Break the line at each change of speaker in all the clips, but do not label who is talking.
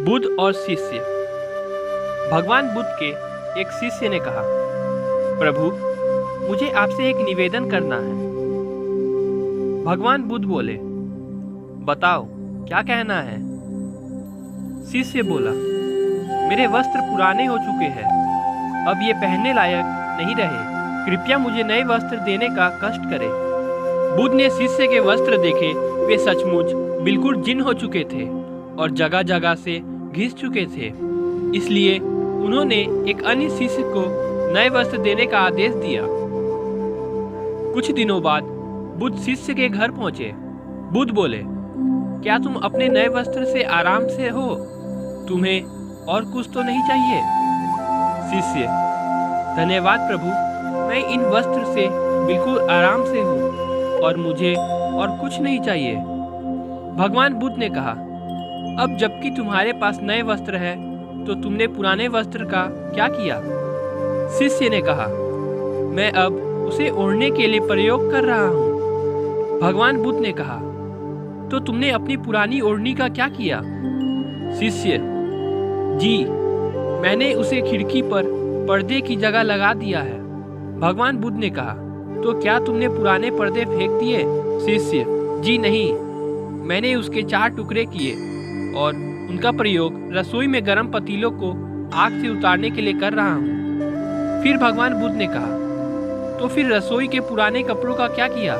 बुद्ध और शिष्य। भगवान बुद्ध के एक शिष्य ने कहा, प्रभु, मुझे आपसे एक निवेदन करना है। भगवान बुद्ध बोले, बताओ क्या कहना है। शिष्य बोला, मेरे वस्त्र पुराने हो चुके हैं, अब ये पहनने लायक नहीं रहे, कृपया मुझे नए वस्त्र देने का कष्ट करें। बुद्ध ने शिष्य के वस्त्र देखे, वे सचमुच बिल्कुल जीर्ण हो चुके थे और जगह जगह से घिस चुके थे। इसलिए उन्होंने एक अन्य शिष्य को नए वस्त्र देने का आदेश दिया। कुछ दिनों बाद बुद्ध शिष्य के घर पहुंचे। बुद्ध बोले, क्या तुम अपने नए वस्त्र से आराम से हो? तुम्हें और कुछ तो नहीं चाहिए? शिष्य, धन्यवाद प्रभु, मैं इन वस्त्र से बिल्कुल आराम से हूँ और मुझे और कुछ नहीं चाहिए। भगवान बुद्ध ने कहा, अब जबकि तुम्हारे पास नए वस्त्र है तो तुमने पुराने वस्त्र का क्या किया? शिष्य ने कहा, मैं अब उसे ओढ़ने के लिए प्रयोग कर रहा हूँ। भगवान बुद्ध ने कहा, तो तुमने अपनी पुरानी ओढ़नी का क्या किया? शिष्य, जी, मैंने उसे खिड़की पर पर्दे की जगह लगा दिया है। भगवान बुद्ध ने कहा, तो क्या तुमने पुराने पर्दे फेंक दिए? शिष्य, जी नहीं, मैंने उसके 4 टुकड़े किए और उनका प्रयोग रसोई में गर्म पतीलों को आग से उतारने के लिए कर रहा हूँ। फिर भगवान बुद्ध ने कहा, तो फिर रसोई के पुराने कपड़ों का क्या किया?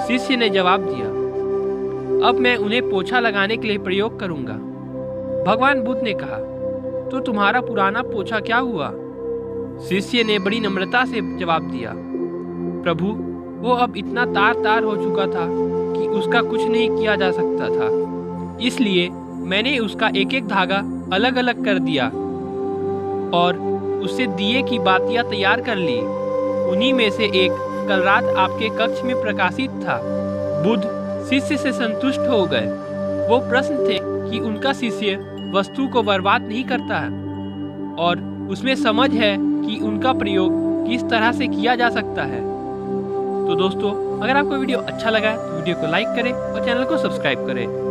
शिष्य ने जवाब दिया, अब मैं उन्हें पोछा लगाने के लिए प्रयोग करूँगा। भगवान बुद्ध ने कहा, तो तुम्हारा पुराना पोछा क्या हुआ? शिष्य ने बड़ी नम्रता से जवाब दिया, प्रभु, वो अब इतना तार हो चुका था कि उसका कुछ नहीं किया जा सकता था, इसलिए मैंने उसका एक एक धागा अलग अलग कर दिया और उससे दिए की बातियां तैयार कर ली। उन्हीं में से एक कल रात आपके कक्ष में प्रकाशित था। बुद्ध शिष्य से संतुष्ट हो गए। वो प्रश्न थे कि उनका शिष्य वस्तु को बर्बाद नहीं करता है और उसमें समझ है कि उनका प्रयोग किस तरह से किया जा सकता है। तो दोस्तों, अगर आपको वीडियो अच्छा लगा है तो वीडियो को लाइक करें और चैनल को सब्सक्राइब करें।